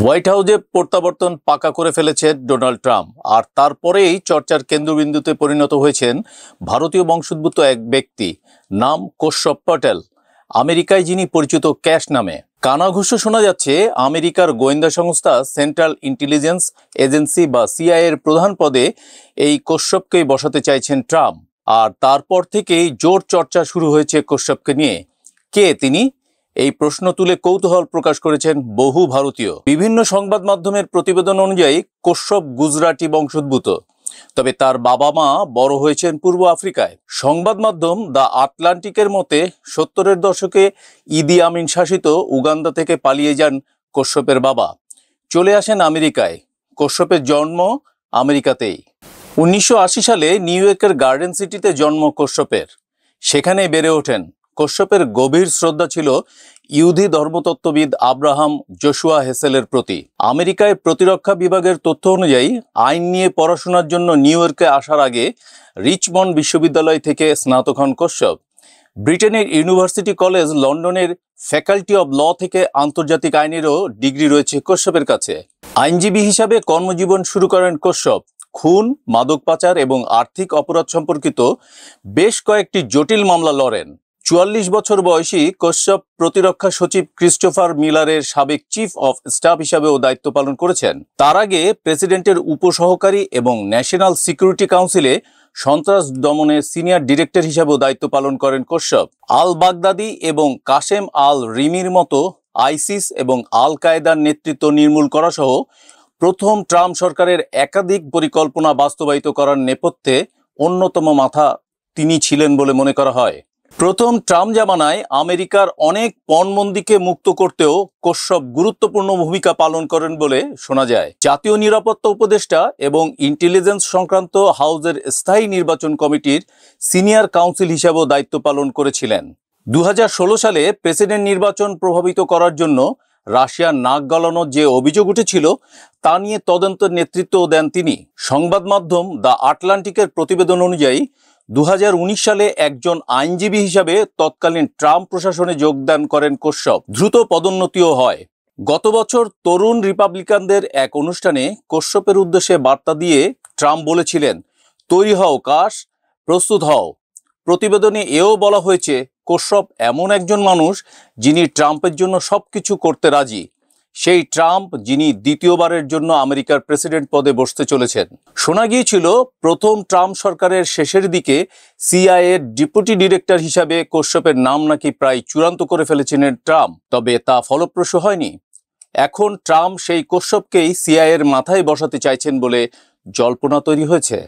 White হাউসে প্রত্যাবর্তন পাকা করে ফেলেছেন ডোনাল্ড ট্রাম্প, আর তারপরেই চর্চার কেন্দ্রবিন্দুতে পরিণত হয়েছেন ভারতীয় বংশোদ্ভূত এক ব্যক্তি, নাম কশ্যপ পটেল, আমেরিকায় যিনি পরিচিত ক্যাশ নামে। কানাঘুষো শোনা যাচ্ছে আমেরিকার গোয়েন্দা সংস্থা সেন্ট্রাল ইন্টেলিজেন্স এজেন্সি বা সিআইএ এর প্রধান পদে এই কশ্যপকেই বসাতে চাইছেন ট্রাম্প। আর তারপর থেকেই জোর চর্চা শুরু হয়েছে কশ্যপকে নিয়ে। কে তিনি? এই প্রশ্ন তুলে কৌতূহল প্রকাশ করেছেন বহু ভারতীয়। বিভিন্ন সংবাদ মাধ্যমের প্রতিবেদন অনুযায়ী কশ্যপ গুজরাটি বংশোদ্ভূত, তবে তার বাবা মা বড় হয়েছেন পূর্ব আফ্রিকায়। সংবাদ মাধ্যম দ্য আটলান্টিকের মতে 70-এর দশকে ইদি আমিন শাসিত উগান্ডা থেকে পালিয়ে যান কশ্যপের বাবা, চলে আসেন আমেরিকায়। কশ্যপের জন্ম আমেরিকাতেই। 1980 সালে নিউ ইয়র্কের গার্ডেন সিটিতে জন্ম কশ্যপের, সেখানেই বেড়ে ওঠেন। কশ্যপের গভীর শ্রদ্ধা ছিল ইহুদি ধর্মতত্ত্ববিদ আব্রাহাম জোশুয়া হেসেলের প্রতি। আমেরিকায় প্রতিরক্ষা বিভাগের তথ্য অনুযায়ী আইন নিয়ে পড়াশোনার জন্য নিউ ইয়র্কে আসার আগে রিচমন্ড বিশ্ববিদ্যালয় থেকে স্নাতক হন কশ্যপ। ব্রিটেনের ইউনিভার্সিটি কলেজ লন্ডনের ফ্যাকাল্টি অব ল থেকে আন্তর্জাতিক আইনেরও ডিগ্রি রয়েছে কশ্যপের কাছে। আইনজীবী হিসাবে কর্মজীবন শুরু করেন কশ্যপ। খুন, মাদক পাচার এবং আর্থিক অপরাধ সম্পর্কিত বেশ কয়েকটি জটিল মামলা লড়েন। 44 বছর বয়সী কশ্যপ প্রতিরক্ষা সচিব ক্রিস্টোফার মিলারের সাবেক চিফ অফ স্টাফ হিসাবেও দায়িত্ব পালন করেছেন। তার আগে প্রেসিডেন্টের উপসহকারী এবং ন্যাশনাল সিকিউরিটি কাউন্সিলে সন্ত্রাস দমনের সিনিয়র ডিরেক্টর হিসাবেও দায়িত্ব পালন করেন কশ্যপ। আল বাগদাদি এবং কাশেম আল রিমির মতো আইসিস এবং আল কায়েদার নেতৃত্ব নির্মূল করা সহ প্রথম ট্রাম্প সরকারের একাধিক পরিকল্পনা বাস্তবায়িত করার নেপথ্যে অন্যতম মাথা তিনি ছিলেন বলে মনে করা হয়। প্রথম ট্রাম্প জামানায় আমেরিকার অনেক পণবন্দীকে মুক্ত করতেও কশ্যপ গুরুত্বপূর্ণ ভূমিকা পালন করেন বলে শোনা যায়। জাতীয় নিরাপত্তা উপদেষ্টা এবং ইন্টেলিজেন্স সংক্রান্ত হাউজের স্থায়ী নির্বাচন কমিটির সিনিয়র কাউন্সিল হিসাবেও দায়িত্ব পালন করেছিলেন। 2016 সালে প্রেসিডেন্ট নির্বাচন প্রভাবিত করার জন্য রাশিয়ার নাক গলানোর যে অভিযোগ উঠেছিল তা নিয়ে তদন্তের নেতৃত্বও দেন তিনি। সংবাদ মাধ্যম দ্য আটলান্টিকের প্রতিবেদন অনুযায়ী 2019 সালে একজন আইনজীবী হিসাবে তৎকালীন ট্রাম্প প্রশাসনে যোগদান করেন কশ্যপ। দ্রুত পদোন্নতিও হয়। গত বছর তরুণ রিপাবলিকানদের এক অনুষ্ঠানে কশ্যপের উদ্দেশ্যে বার্তা দিয়ে ট্রাম্প বলেছিলেন, তৈরি হও কাশ, প্রস্তুত হও। প্রতিবেদনে এও বলা হয়েছে কশ্যপ এমন একজন মানুষ যিনি ট্রাম্পের জন্য সবকিছু করতে রাজি। সেই ট্রাম্প যিনি দ্বিতীয়বারের জন্য আমেরিকার প্রেসিডেন্ট পদে বসতে চলেছেন। শোনা গিয়েছিল প্রথম ট্রাম্প সরকারের শেষের দিকে সিআইএ এর ডেপুটি ডিরেক্টর হিসাবে কশ্যপের নাম নাকি প্রায় চূড়ান্ত করে ফেলেছিলেন ট্রাম্প, তবে তা ফলপ্রসূ হয়নি। এখন ট্রাম্প সেই কশ্যপকেই সিআইএ এর মাথায় বসাতে চাইছেন বলে জল্পনা তৈরি হয়েছে।